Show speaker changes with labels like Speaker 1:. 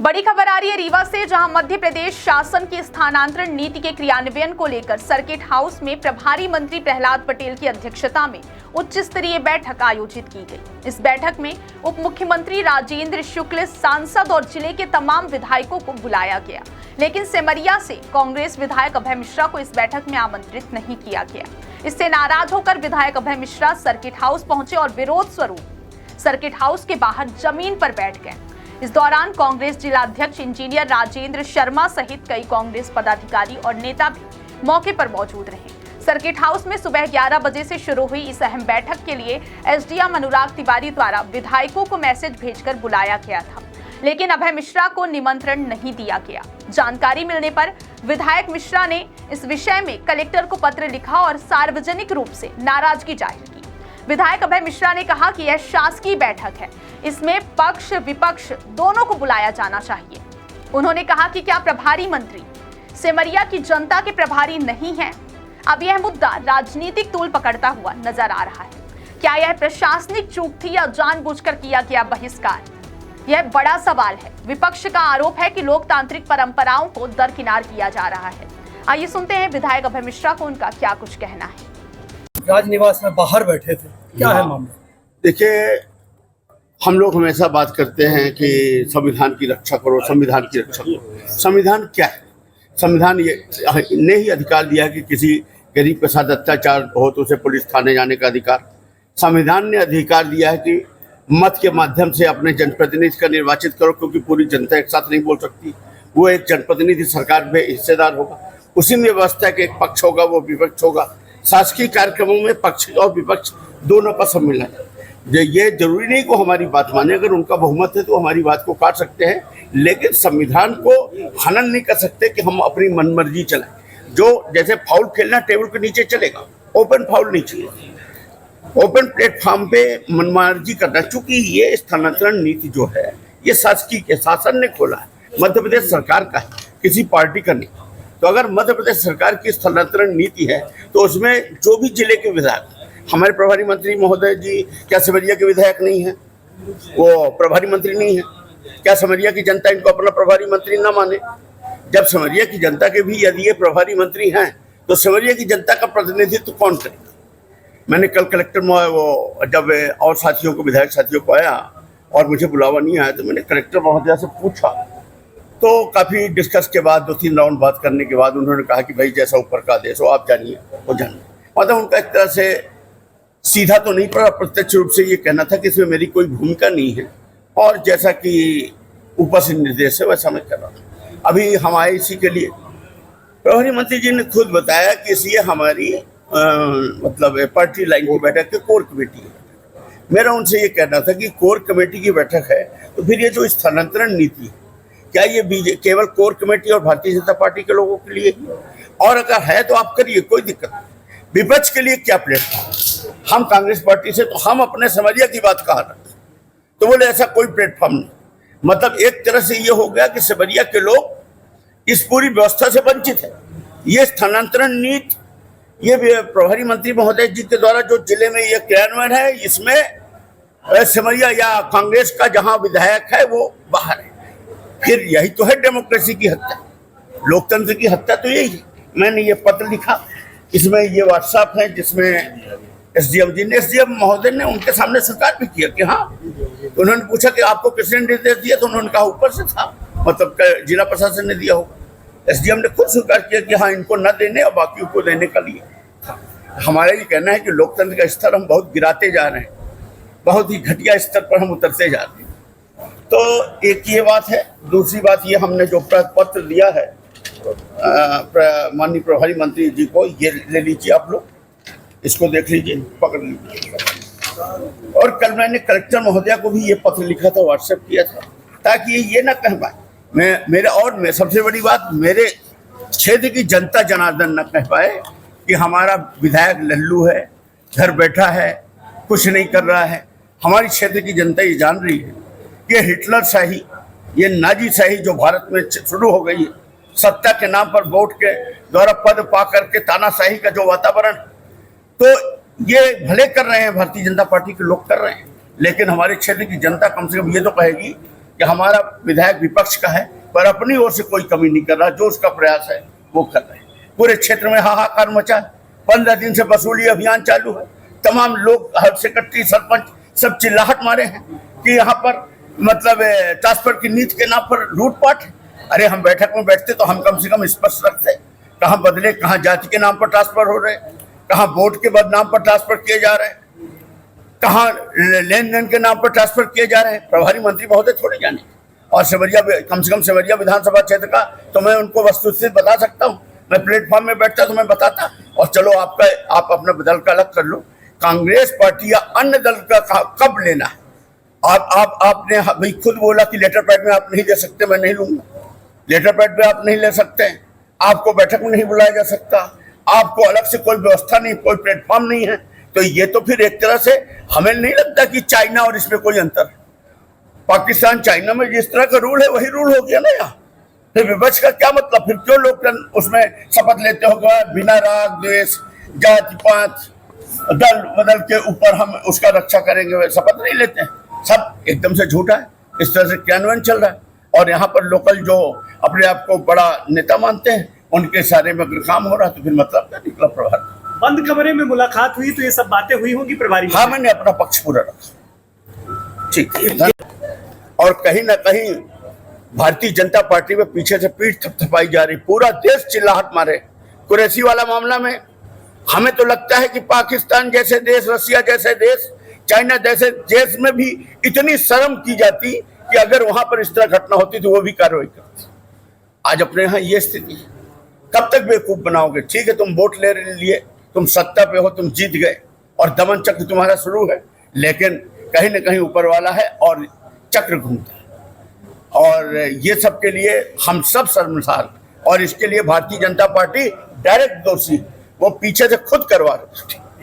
Speaker 1: बड़ी खबर आ रही है रीवा से, जहां मध्य प्रदेश शासन की स्थानांतरण नीति के क्रियान्वयन को लेकर सर्किट हाउस में प्रभारी मंत्री प्रहलाद पटेल की अध्यक्षता में उच्च स्तरीय बैठक आयोजित की गई। इस बैठक में उप मुख्यमंत्री राजेंद्र शुक्ल, सांसद और जिले के तमाम विधायकों को बुलाया गया, लेकिन सेमरिया से कांग्रेस विधायक अभय मिश्रा को इस बैठक में आमंत्रित नहीं किया गया। इससे नाराज होकर विधायक अभय मिश्रा सर्किट हाउस पहुंचे और विरोध स्वरूप सर्किट हाउस के बाहर जमीन पर बैठ गए। इस दौरान कांग्रेस जिलाध्यक्ष इंजीनियर राजेंद्र शर्मा सहित कई कांग्रेस पदाधिकारी और नेता भी मौके पर मौजूद रहे। सर्किट हाउस में सुबह 11 बजे से शुरू हुई इस अहम बैठक के लिए एसडीएम अनुराग तिवारी द्वारा विधायकों को मैसेज भेजकर बुलाया गया था, लेकिन अभय मिश्रा को निमंत्रण नहीं दिया गया। जानकारी मिलने पर विधायक मिश्रा ने इस विषय में कलेक्टर को पत्र लिखा और सार्वजनिक रूप से नाराजगी जाहिर की। विधायक अभय मिश्रा ने कहा कि यह शासकीय बैठक है, इसमें पक्ष विपक्ष दोनों को बुलाया जाना चाहिए। उन्होंने कहा कि क्या प्रभारी मंत्री सेमरिया की जनता के प्रभारी नहीं हैं? अब यह मुद्दा राजनीतिक तूल पकड़ता हुआ नजर आ रहा है। क्या यह प्रशासनिक चूक थी या जानबूझकर किया गया बहिष्कार? यह बड़ा सवाल है। विपक्ष का आरोप है कि लोकतांत्रिक परंपराओं को दरकिनार किया जा रहा है। आइए सुनते हैं विधायक अभय मिश्रा को उनका क्या कुछ कहना है।
Speaker 2: राजनिवास में बाहर बैठे थे, क्या है मामला?
Speaker 3: देखिए, हम लोग हमेशा बात करते हैं कि संविधान की रक्षा करो, संविधान की रक्षा करो। संविधान क्या है? संविधान ये ने ही अधिकार दिया कि किसी गरीब के साथ अत्याचार हो तो उसे पुलिस थाने जाने का अधिकार। संविधान ने अधिकार दिया है कि मत के माध्यम से अपने जनप्रतिनिधि का निर्वाचित करो, क्योंकि पूरी जनता एक साथ नहीं बोल सकती। वो एक जनप्रतिनिधि सरकार में हिस्सेदार होगा, उसी में व्यवस्था है कि एक पक्ष होगा, वो विपक्ष होगा। शासकीय कार्यक्रमों में पक्ष और विपक्ष दोनों का सम्मिलन है। ये जरूरी नहीं को हमारी बात माने, अगर उनका बहुमत है तो हमारी बात को काट सकते हैं, लेकिन संविधान को हनन नहीं कर सकते कि हम अपनी मनमर्जी चलाएं। जो जैसे फाउल खेलना टेबल के नीचे चलेगा, ओपन फाउल नहीं चाहिए। ओपन प्लेटफॉर्म पे मनमर्जी करना, चूंकि ये स्थानांतरण नीति जो है ये शासकीय के शासन ने खोला है, मध्य प्रदेश सरकार का है, किसी पार्टी का नहीं। तो अगर मध्य प्रदेश सरकार की स्थानांतरण नीति है तो उसमें जो भी जिले के विधायक, हमारे प्रभारी मंत्री महोदय जी क्या सेमरिया के विधायक नहीं है? वो प्रभारी मंत्री नहीं है? क्या सेमरिया की जनता इनको अपना प्रभारी मंत्री न माने? जब सेमरिया की जनता के भी यदि ये प्रभारी मंत्री हैं तो सेमरिया की जनता का प्रतिनिधित्व कौन करेगा? मैंने कल कलेक्टर वो जब और साथियों को, विधायक साथियों को आया और मुझे बुलावा नहीं आया, तो मैंने कलेक्टर महोदय से पूछा, तो काफ़ी डिस्कस के बाद 2-3 राउंड बात करने के बाद उन्होंने कहा कि भाई जैसा ऊपर का आदेश हो आप जानिए, वो जानिए। मतलब उनका एक तरह से सीधा तो नहीं पड़ा, प्रत्यक्ष रूप से ये कहना था कि इसमें मेरी कोई भूमिका नहीं है और जैसा कि ऊपर से निर्देश है वैसा मैं कर रहा हूँ। अभी हम आए इसी के लिए। प्रभारी मंत्री जी ने खुद बताया कि इसलिए हमारी मतलब पार्टी लाइन की बैठक है, कोर कमेटी है। मेरा उनसे ये कहना था कि कोर कमेटी की बैठक है तो फिर ये जो स्थानांतरण नीति है, क्या ये केवल कोर कमेटी और भारतीय जनता पार्टी के लोगों के लिए ही? और अगर है तो आप करिए, कोई दिक्कत नहीं। विपक्ष के लिए क्या प्लेटफॉर्म? हम कांग्रेस पार्टी से तो हम अपने सेमरिया की बात कहा रखते, तो बोले ऐसा कोई प्लेटफॉर्म नहीं। मतलब एक तरह से ये हो गया कि सेमरिया के लोग इस पूरी व्यवस्था से वंचित है। ये स्थानांतरण नीति, ये प्रभारी मंत्री महोदय जी के द्वारा जो जिले में ये क्रियान्वयन है, इसमें सेमरिया या कांग्रेस का जहां विधायक है वो बाहर है। फिर यही तो है डेमोक्रेसी की हत्या, लोकतंत्र की हत्या तो यही है। मैंने ये पत्र लिखा, इसमें ये व्हाट्सएप है जिसमें एसडीएम जी ने, एसडीएम महोदय ने उनके सामने स्वीकार भी किया कि हाँ। उन्होंने पूछा कि आपको किसने निर्देश दिया, तो उन्होंने कहा ऊपर से था, मतलब जिला प्रशासन ने दिया होगा। एसडीएम ने खुद स्वीकार किया कि हाँ इनको न देने और बाकियों को देने का लिए। हमारा ये कहना है कि लोकतंत्र का स्तर हम बहुत गिराते जा रहे हैं, बहुत ही घटिया स्तर पर हम उतरते जा रहे हैं। तो एक ये बात है। दूसरी बात ये, हमने जो पत्र दिया है माननीय प्रभारी मंत्री जी को, ये ले लीजिए आप लोग, इसको देख लीजिए, पकड़ लीजिए। और कल मैंने कलेक्टर महोदया को भी ये पत्र लिखा था, व्हाट्सएप किया था, ताकि ये ना कह पाए मैं सबसे बड़ी बात, मेरे क्षेत्र की जनता जनार्दन न कह पाए कि हमारा विधायक लल्लू है, घर बैठा है, कुछ नहीं कर रहा है। हमारी क्षेत्र की जनता ये जान रही है कि हिटलर शाही, ये नाजी शाही जो भारत में शुरू हो गई है, सत्ता के नाम पर वोट के द्वारा पद पा करके तानाशाही का जो वातावरण, तो ये भले कर रहे हैं, भारतीय जनता पार्टी के लोग कर रहे हैं, लेकिन हमारे क्षेत्र की जनता कम से कम ये तो कहेगी कि हमारा विधायक विपक्ष का है पर अपनी ओर से कोई कमी नहीं कर रहा, जो उसका प्रयास है वो कर रहे हैं। पूरे क्षेत्र में हाहाकार मचा, 15 दिन से वसूली अभियान चालू है, तमाम लोग, हेल्थ सेक्रेटरी, सरपंच सब चिल्लाहट मारे हैं कि यहाँ पर मतलब ट्रांसफर की नीति के नाम पर लूटपाट है। अरे हम बैठक में बैठते तो हम कम से कम स्पष्ट रखते, कहाँ बदले, कहाँ जाति के नाम पर ट्रांसफर हो रहे, कहाँ वोट के बदनाम पर ट्रांसफर किए जा रहे हैं, कहाँ लेन देन के नाम पर ट्रांसफर किए जा रहे हैं। प्रभारी मंत्री महोदय थोड़े जाने, और सेवरिया, कम से कम सेवरिया विधानसभा क्षेत्र का तो मैं उनको वस्तुस्थिति बता सकता हूँ। मैं प्लेटफॉर्म में बैठता तो मैं बताता। और चलो आप अपना दल का अलग कर लो, कांग्रेस पार्टी या अन्य दल का कब लेना है? आपने भाई खुद बोला कि लेटर पैड में आप नहीं दे सकते, मैं नहीं लूंगा। लेटर पैड पे आप नहीं ले सकते, आपको बैठक में नहीं बुलाया जा सकता, आपको अलग से कोई व्यवस्था नहीं, कोई प्लेटफॉर्म नहीं है, तो ये तो फिर एक तरह से हमें नहीं लगता कि चाइना और इसमें कोई अंतर है। पाकिस्तान चाइना में जिस तरह का रूल है वही रूल हो गया ना यहाँ। फिर विपक्ष का क्या मतलब? फिर क्यों लोग उसमें शपथ लेते हो बिना राग द्वेष जाति पात दल बदल के ऊपर हम उसका रक्षा करेंगे, शपथ नहीं लेते हैं। सब एकदम से झूठा है, इस तरह से क्रियान्वयन चल रहा है। और यहाँ पर लोकल जो अपने आप को बड़ा नेता मानते हैं उनके सारे में अगर काम हो रहा है तो फिर मतलब क्या निकला? प्रभार
Speaker 4: बंद कमरे में मुलाकात हुई तो ये सब बातें हुई होंगी प्रभारी?
Speaker 3: हाँ, मैंने अपना पक्ष पूरा रखा, ठीक है। और कहीं ना कहीं भारतीय जनता पार्टी में पीछे से पीठ थपथपाई जा रही, पूरा देश चिल्लाहट मारे। कुरैशी वाला मामला में हमें तो लगता है कि पाकिस्तान जैसे देश, रसिया जैसे देश, चाइना जैसे देश में भी इतनी शर्म की जाती कि अगर वहां पर इस तरह घटना होती तो वो भी कार्रवाई करती। आज अपने यहाँ ये स्थिति है, कब तक बेवकूफ बनाओगे? ठीक है, तुम वोट ले लिए, तुम सत्ता पे हो, तुम जीत गए और दमन चक्र तुम्हारा शुरू है, लेकिन कहीं ना कहीं ऊपर वाला है और चक्र घूमता है। और ये सब के लिए हम सब शर्मसार, और इसके लिए भारतीय जनता पार्टी डायरेक्ट दोषी, वो पीछे से खुद करवा रही।